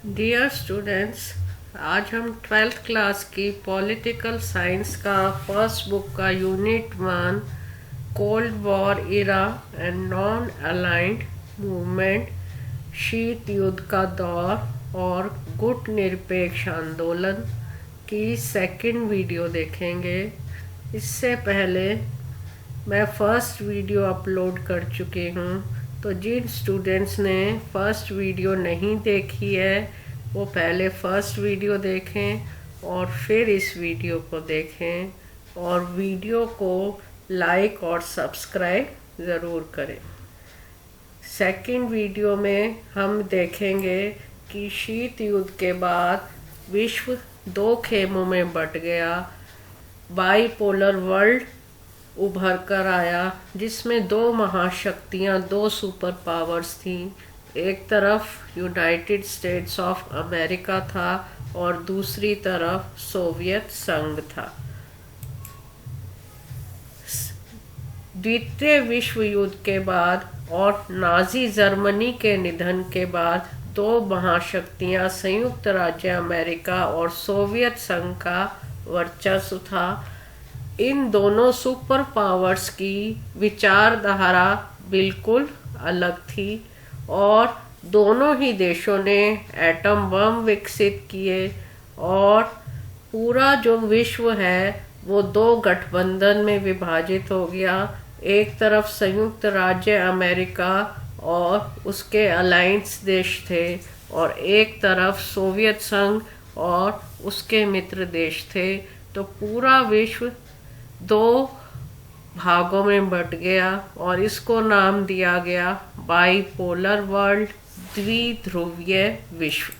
Dear students, आज हम twelfth class की पॉलिटिकल साइंस का फर्स्ट बुक का unit 1 cold war era and non aligned movement, शीत युद्ध का दौर और गुट निरपेक्ष आंदोलन की सेकंड वीडियो देखेंगे। इससे पहले मैं फर्स्ट वीडियो अपलोड कर चुकी हूँ, तो जिन स्टूडेंट्स ने फर्स्ट वीडियो नहीं देखी है वो पहले फर्स्ट वीडियो देखें और फिर इस वीडियो को देखें और वीडियो को लाइक और सब्सक्राइब ज़रूर करें। सेकंड वीडियो में हम देखेंगे कि शीत युद्ध के बाद विश्व दो खेमों में बंट गया। बाईपोलर वर्ल्ड उभर कर आया जिसमें दो महाशक्तियां, दो सुपर पावर्स थीं। एक तरफ यूनाइटेड स्टेट्स ऑफ अमेरिका था और दूसरी तरफ सोवियत संघ था। द्वितीय विश्व युद्ध के बाद और नाजी जर्मनी के निधन के बाद दो महाशक्तियां, संयुक्त राज्य अमेरिका और सोवियत संघ का वर्चस्व था। इन दोनों सुपर पावर्स की विचारधारा बिल्कुल अलग थी और दोनों ही देशों ने एटम बम विकसित किए और पूरा जो विश्व है वो दो गठबंधन में विभाजित हो गया। एक तरफ संयुक्त राज्य अमेरिका और उसके अलायंस देश थे और एक तरफ सोवियत संघ और उसके मित्र देश थे। तो पूरा विश्व दो भागों में बंट गया और इसको नाम दिया गया बाईपोलर वर्ल्ड, द्विध्रुवीय विश्व।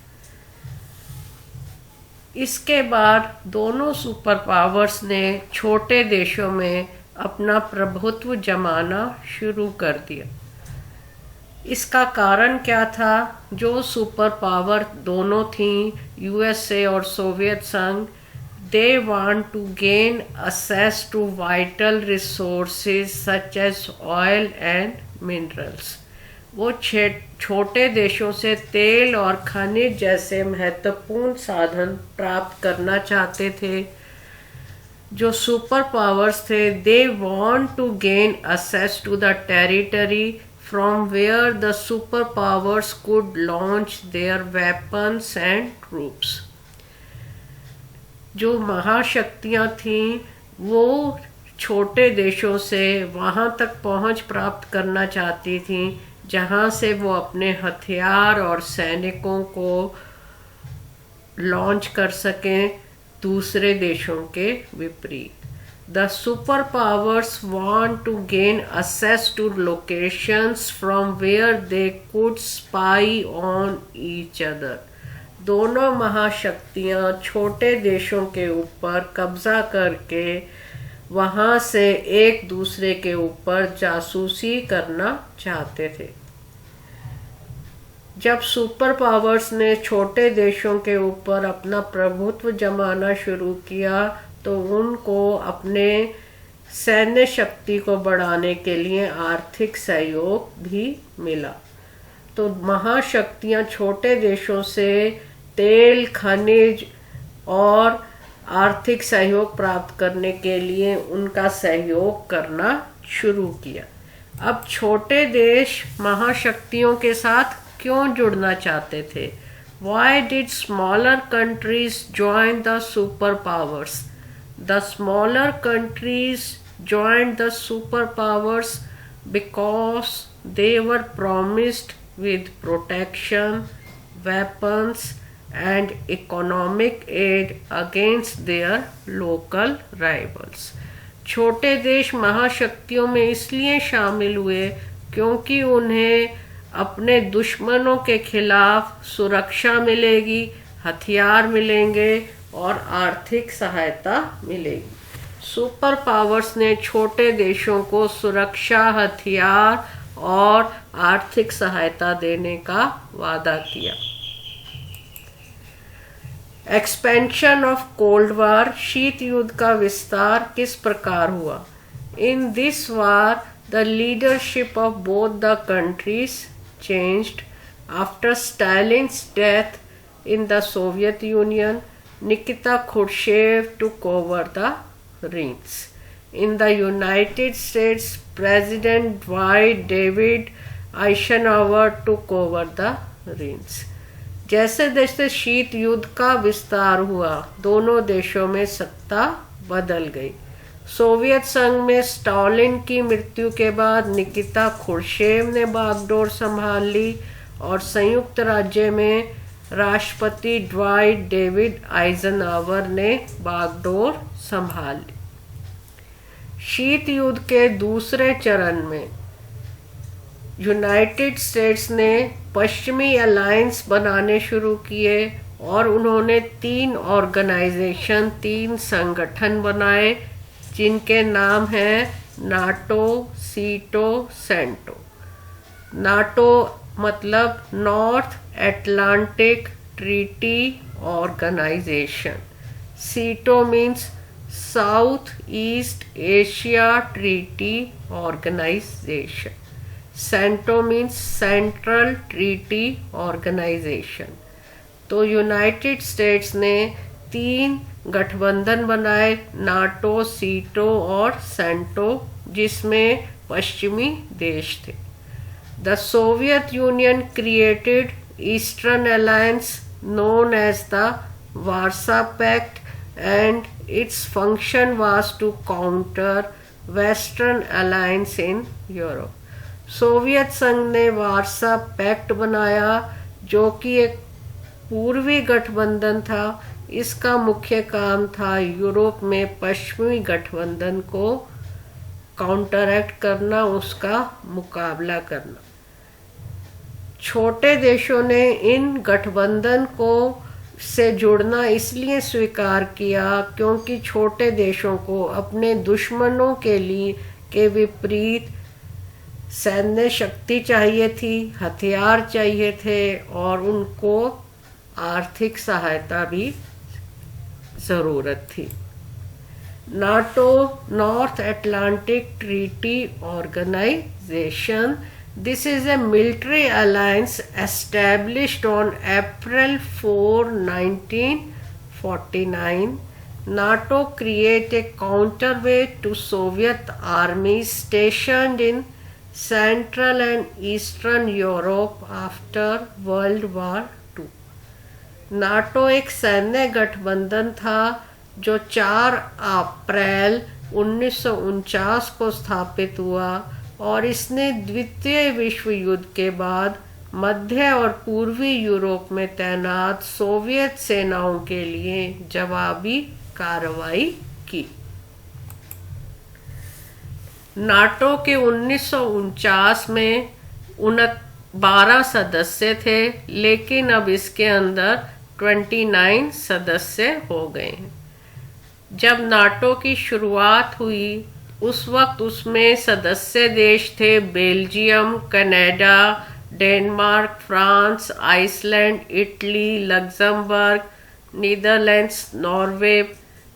इसके बाद दोनों सुपर पावर्स ने छोटे देशों में अपना प्रभुत्व जमाना शुरू कर दिया। इसका कारण क्या था? जो सुपर पावर दोनों थीं, यूएसए और सोवियत संघ, they want to gain access to vital resources such as oil and minerals। वो छोटे देशों से तेल और खनिज जैसे महत्वपूर्ण साधन प्राप्त करना चाहते थे। जो सुपर पावर्स थे, they want to gain access to the territory from where the superpowers could launch their weapons and troops। जो महाशक्तियां थीं वो छोटे देशों से वहां तक पहुंच प्राप्त करना चाहती थीं जहां से वो अपने हथियार और सैनिकों को लॉन्च कर सकें दूसरे देशों के विपरीत। The super powers want to gain access to locations from where they could spy on each other. दोनों महाशक्तियां छोटे देशों के ऊपर कब्जा करके वहां से एक दूसरे के ऊपर जासूसी करना चाहते थे। जब सुपर पावर्स ने छोटे देशों के ऊपर अपना प्रभुत्व जमाना शुरू किया तो उनको अपने सैन्य शक्ति को बढ़ाने के लिए आर्थिक सहयोग भी मिला। तो महाशक्तियां छोटे देशों से तेल, खनिज और आर्थिक सहयोग प्राप्त करने के लिए उनका सहयोग करना शुरू किया। अब छोटे देश महाशक्तियों के साथ क्यों जुड़ना चाहते थे? Why did smaller countries join the superpowers? The smaller countries joined the superpowers because they were promised with protection, weapons and economic aid against their local rivals। छोटे देश महाशक्तियों में इसलिए शामिल हुए क्योंकि उन्हें अपने दुश्मनों के खिलाफ सुरक्षा मिलेगी, हथियार मिलेंगे और आर्थिक सहायता मिलेगी। सुपर पावर्स ने छोटे देशों को सुरक्षा, हथियार और आर्थिक सहायता देने का वादा किया। एक्सपेंशन ऑफ कोल्ड वार, शीत युद्ध का विस्तार किस प्रकार हुआ? In this war the leadership of both the countries changed after Stalin's death। In the Soviet Union, Nikita Khrushchev took over the reins. In the United States, President Dwight David Eisenhower took over the reins. जैसे जैसे शीत युद्ध का विस्तार हुआ, दोनों देशों में सत्ता बदल गई। सोवियत संघ में स्टालिन की मृत्यु के बाद निकिता खुर्शेव ने बागडोर संभाल ली और संयुक्त राज्य में राष्ट्रपति ड्वाइट डेविड आइजनहावर ने बागडोर संभाल ली। शीत युद्ध के दूसरे चरण में यूनाइटेड स्टेट्स ने पश्चिमी अलायंस बनाने शुरू किए और उन्होंने 3 संगठन बनाए जिनके नाम हैं नाटो, सीटो, सेंटो। नाटो मतलब North Atlantic Treaty Organization, SEATO means South East Asia Treaty Organization, CENTO means Central Treaty Organization. तो यूनाइटेड स्टेट्स ने 3 गठबंधन बनाए, नाटो, सीटो और सेंटो, जिसमें पश्चिमी देश थे। The Soviet union created eastern alliance known as the Warsaw Pact, and its function was to counter Western alliance in Europe. Soviet संघ ने वार्सा पैक्ट बनाया जो कि एक पूर्वी गठबंधन था। इसका मुख्य काम था यूरोप में पश्चिमी गठबंधन को काउंटरएक्ट करना, उसका मुकाबला करना। छोटे देशों ने इन गठबंधन को से जुड़ना इसलिए स्वीकार किया क्योंकि छोटे देशों को अपने दुश्मनों के विपरीत सैन्य शक्ति चाहिए थी, हथियार चाहिए थे और उनको आर्थिक सहायता भी जरूरत थी। NATO, North Atlantic Treaty Organization, this is a military alliance established on April 4, 1949. NATO created a counterweight to Soviet armies stationed in Central and Eastern Europe after World War II. NATO एक सैन्य गठबंधन था जो 4 अप्रैल 1949 को स्थापित हुआ और इसने द्वितीय विश्व युद्ध के बाद मध्य और पूर्वी यूरोप में तैनात सोवियत सेनाओं के लिए जवाबी कार्रवाई की। नाटो के 1949 में 12 सदस्य थे, लेकिन अब इसके अंदर 29 सदस्य हो गए हैं। जब नाटो की शुरुआत हुई उस वक्त उसमें सदस्य देश थे Belgium, Canada, Denmark, France, Iceland, Italy, Luxembourg, Netherlands, Norway,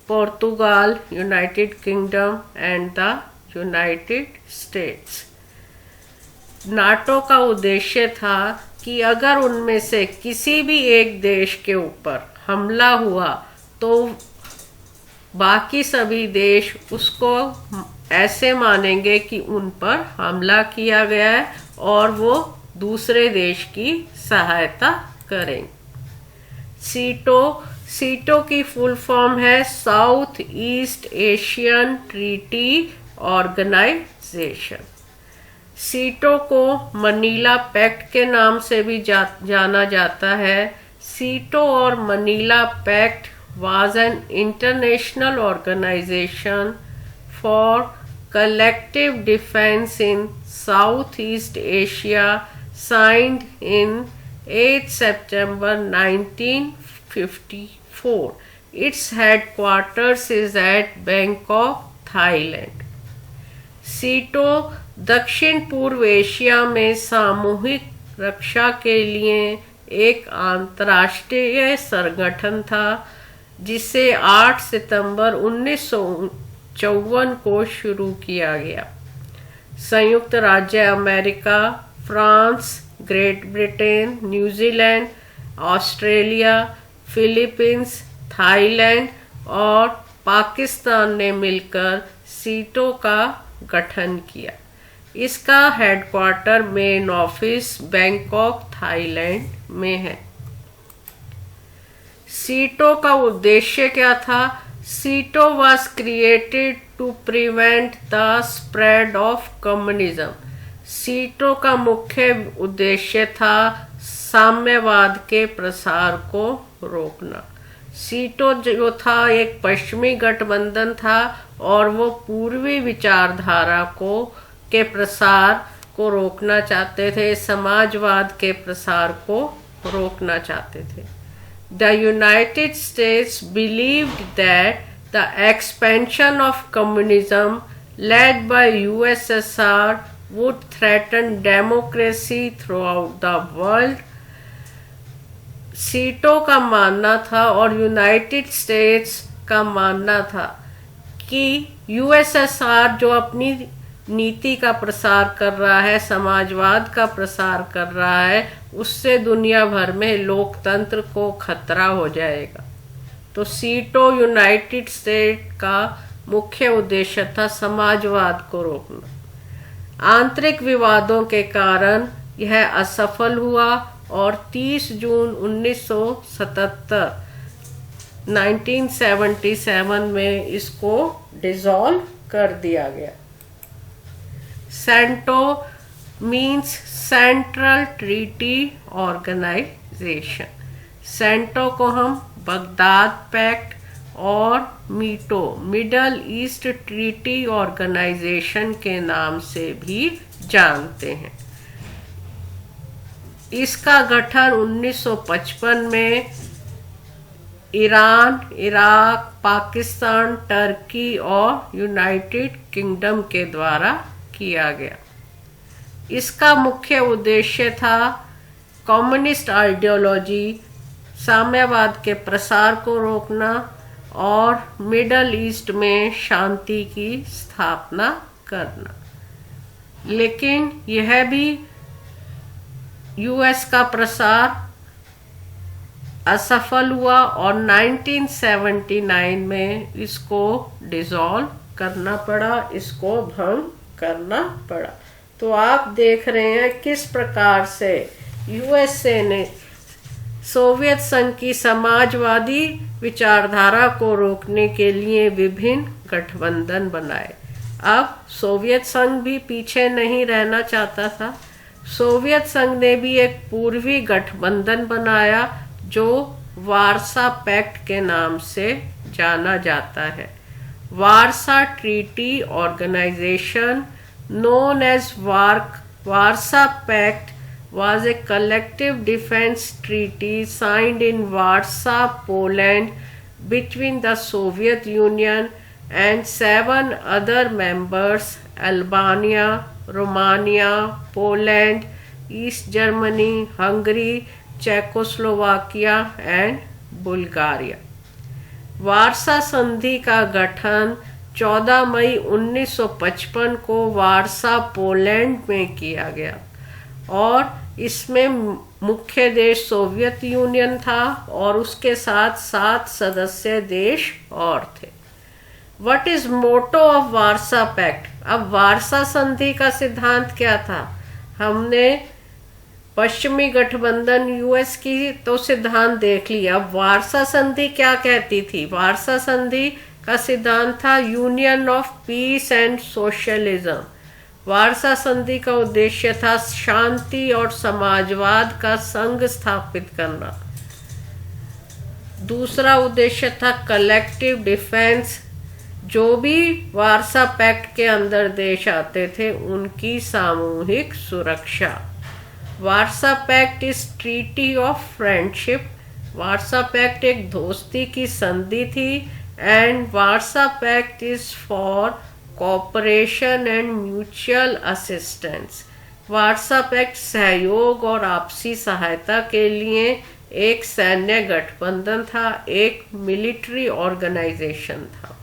Portugal, United Kingdom and the United States. NATO का उद्देश्य था कि अगर उनमें से किसी भी एक देश के ऊपर हमला हुआ तो बाकी सभी देश उसको ऐसे मानेंगे कि उन पर हमला किया गया है और वो दूसरे देश की सहायता करेंगे। सीटो की फुल फॉर्म है South East Asian Treaty Organization. SEATO को मनीला पैक्ट के नाम से भी जाना जाता है। सीटो और Manila pact was an international organization for collective defense in Southeast Asia, signed in 8 September 1954. Its headquarters is at Bangkok, Thailand. सीटो दक्षिण पूर्व एशिया में सामूहिक रक्षा के लिए एक अंतर्राष्ट्रीय संगठन था जिसे 8 सितंबर 1954 को शुरू किया गया। संयुक्त राज्य America, France, Great Britain, New Zealand Australia, Philippines, Thailand और पाकिस्तान ने मिलकर सीटो का गठन किया। इसका headquarter main office Bangkok, Thailand में है। सीटो का उद्देश्य क्या था? SEATO was created to prevent the spread of communism. SEATO का मुख्य उद्देश्य था साम्यवाद के प्रसार को रोकना। सीटो जो था एक पश्चिमी गठबंधन था और वो पूर्वी विचारधारा के प्रसार को रोकना चाहते थे, समाजवाद के प्रसार को रोकना चाहते थे। The United States believed that the expansion of communism led by USSR would threaten democracy throughout the world. सीटों का मानना था और यूनाइटेड स्टेट्स का मानना था कि यूएसएसआर जो अपनी नीति का प्रसार कर रहा है, समाजवाद का प्रसार कर रहा है, उससे दुनिया भर में लोकतंत्र को खतरा हो जाएगा। तो सीटो यूनाइटेड स्टेट का मुख्य उद्देश्य था समाजवाद को रोकना। आंतरिक विवादों के कारण यह असफल हुआ और 30 जून 1977 में इसको डिसॉल्व कर दिया गया। CENTO means Central Treaty Organization. CENTO को हम बगदाद पैक्ट और METO Middle East Treaty Organization के नाम से भी जानते हैं। इसका गठन 1955 में ईरान, इराक, पाकिस्तान, टर्की और यूनाइटेड किंगडम के द्वारा किया गया। इसका मुख्य उद्देश्य था कम्युनिस्ट आइडियोलॉजी, साम्यवाद के प्रसार को रोकना और मिडल ईस्ट में शांति की स्थापना करना। लेकिन यह भी यूएस का प्रसार असफल हुआ और 1979 में इसको डिसॉल्व करना पड़ा, इसको भंग करना पड़ा। तो आप देख रहे हैं किस प्रकार से यूएसए ने सोवियत संघ की समाजवादी विचारधारा को रोकने के लिए विभिन्न गठबंधन बनाए। अब सोवियत संघ भी पीछे नहीं रहना चाहता था। सोवियत संघ ने भी एक पूर्वी गठबंधन बनाया जो वारसा पैक्ट के नाम से जाना जाता है। Warsaw treaty organisation known as Warsaw Pact was a collective defense treaty signed in Warsaw, Poland between the Soviet Union and 7 other members: Albania, Romania, Poland, East Germany, Hungary, Czechoslovakia and Bulgaria। वारसा संधि का गठन 14 मई 1955 को वारसा, Poland में किया गया और इसमें मुख्य देश सोवियत यूनियन था और उसके साथ 7 सदस्य देश और थे। What is motto of Warsaw pact? अब वारसा संधि का सिद्धांत क्या था? हमने पश्चिमी गठबंधन यूएस की तो सिद्धांत देख लिया। अब वारसा संधि क्या कहती थी? वारसा संधि का सिद्धांत था union of peace and socialism. Warsaw संधि का उद्देश्य था शांति और समाजवाद का संघ स्थापित करना। दूसरा उद्देश्य था कलेक्टिव डिफेंस। जो भी वारसा पैक्ट के अंदर देश आते थे उनकी सामूहिक सुरक्षा। Warsaw pact is treaty of friendship. Warsaw pact एक दोस्ती की संधि थी and Warsaw pact is for cooperation and mutual assistance. Warsaw pact सहयोग और आपसी सहायता के लिए एक सैन्य गठबंधन था, एक मिलिट्री ऑर्गेनाइजेशन था।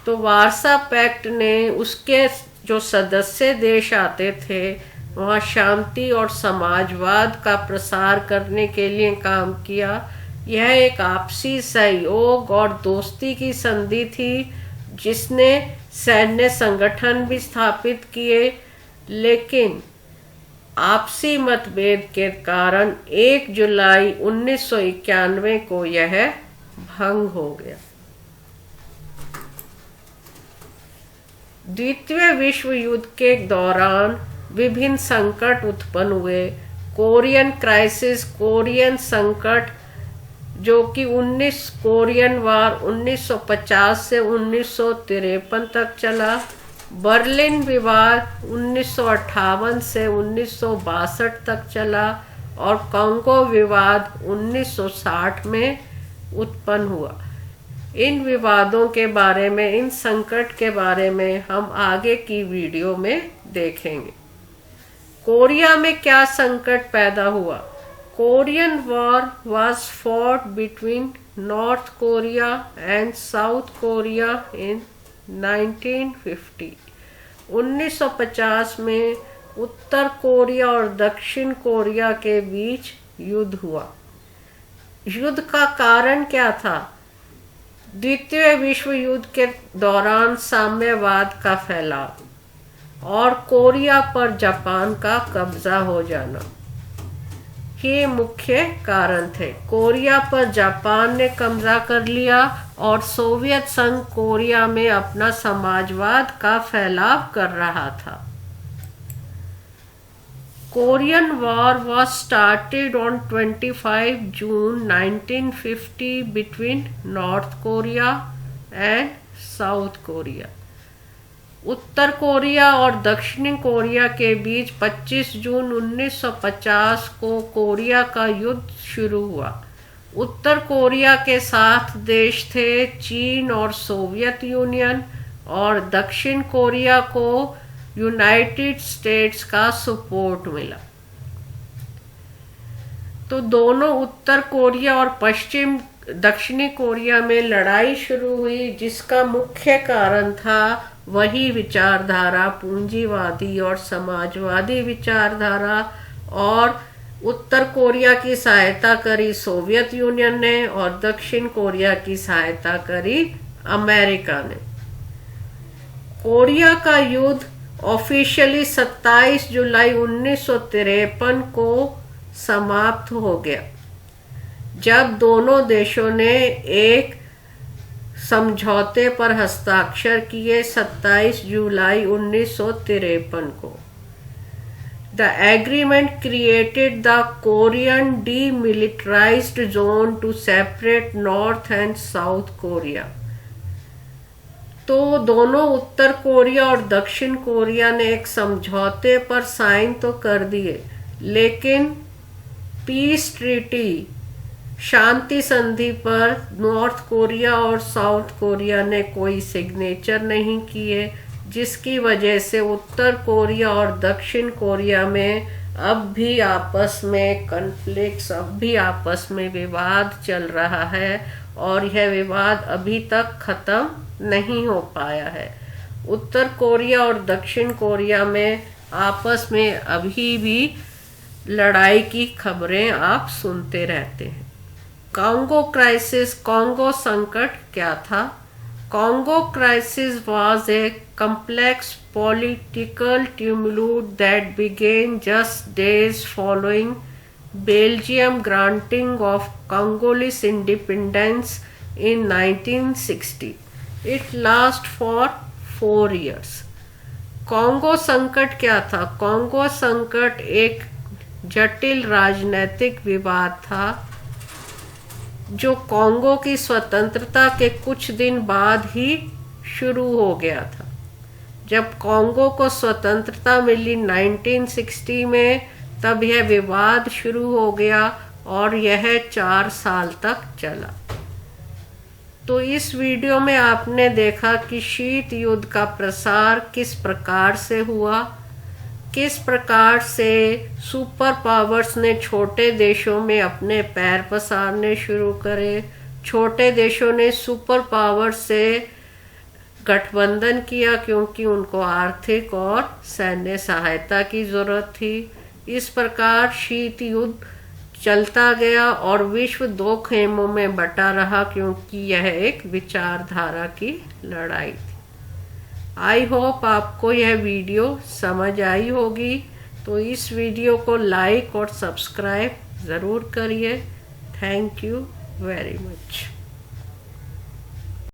तो वारसा पैक्ट ने उसके जो सदस्य देश आते थे वहाँ शांति और समाजवाद का प्रसार करने के लिए काम किया। यह एक आपसी सहयोग और दोस्ती की संधि थी जिसने सैन्य संगठन भी स्थापित किए, लेकिन आपसी मतभेद के कारण 1 जुलाई 1991 को यह भंग हो गया। द्वितीय विश्व युद्ध के दौरान विभिन्न संकट उत्पन्न हुए। कोरियन क्राइसिस, कोरियन संकट, जो कि कोरियन वार 1950 से 1953 तक चला। बर्लिन विवाद 1958 से 1962 तक चला और कांगो विवाद 1960 में उत्पन्न हुआ। इन विवादों के बारे में, इन संकट के बारे में हम आगे की वीडियो में देखेंगे। कोरिया में क्या संकट पैदा हुआ? Korean war was fought between North Korea and South Korea in 1950। 1950 में उत्तर कोरिया और दक्षिण कोरिया के बीच युद्ध हुआ। युद्ध का कारण क्या था? द्वितीय विश्व युद्ध के दौरान साम्यवाद का फैलाव और कोरिया पर जापान का कब्जा हो जाना, ये मुख्य कारण थे। कोरिया पर जापान ने कब्जा कर लिया और सोवियत संघ कोरिया में अपना समाजवाद का फैलाव कर रहा था। Korean war was started on 25 June 1950 between North Korea and South Korea। Uttar Korea और दक्षिणी कोरिया के बीच 25 जून 1950 को कोरिया का युद्ध शुरू हुआ। उत्तर कोरिया के साथ देश थे चीन और सोवियत यूनियन, और दक्षिण कोरिया को यूनाइटेड स्टेट्स का सपोर्ट मिला। तो दोनों उत्तर कोरिया और दक्षिणी कोरिया में लड़ाई शुरू हुई, जिसका मुख्य कारण था वही विचारधारा, पूंजीवादी और समाजवादी विचारधारा। और उत्तर कोरिया की सहायता करी सोवियत यूनियन ने और दक्षिण कोरिया की सहायता करी अमेरिका ने। कोरिया का युद्ध ऑफिशियली 27 जुलाई 1953 को समाप्त हो गया, जब दोनों देशों ने एक समझौते पर हस्ताक्षर किए 27 जुलाई 1953 को। The agreement created the Korean demilitarized zone to separate North and South Korea। तो दोनों उत्तर कोरिया और दक्षिण कोरिया ने एक समझौते पर साइन तो कर दिए, लेकिन पीस ट्रीटी, शांति संधि पर नॉर्थ कोरिया और साउथ कोरिया ने कोई सिग्नेचर नहीं किए, जिसकी वजह से उत्तर कोरिया और दक्षिण कोरिया में अब भी आपस में कॉन्फ्लिक्ट्स, अब भी आपस में विवाद चल रहा है और यह विवाद अभी तक खत्म नहीं हो पाया है। उत्तर कोरिया और दक्षिण कोरिया में आपस में अभी भी लड़ाई की खबरें आप सुनते रहते हैं। कांगो क्राइसिस, कांगो संकट क्या था? Congo crisis was a complex political tumult that began just days following Belgium granting of Congolese independence in 1960. It lasted for 4 years. Congo संकट क्या था? कांगो संकट एक जटिल राजनीतिक विवाद था जो कांगो की स्वतंत्रता के कुछ दिन बाद ही शुरू हो गया था। जब कांगो को स्वतंत्रता मिली 1960 में, तब यह विवाद शुरू हो गया और यह 4 साल तक चला। तो इस वीडियो में आपने देखा कि शीत युद्ध का प्रसार किस प्रकार से हुआ, किस प्रकार से सुपर पावर्स ने छोटे देशों में अपने पैर पसारने शुरू करे, छोटे देशों ने सुपर पावर से गठबंधन किया क्योंकि उनको आर्थिक और सैन्य सहायता की जरूरत थी। इस प्रकार शीत युद्ध चलता गया और विश्व दो खेमों में बटा रहा क्योंकि यह एक विचारधारा की लड़ाई थी। आई होप आपको यह वीडियो समझ आई होगी, तो इस वीडियो को लाइक और सब्सक्राइब ज़रूर करिए। Thank you very much.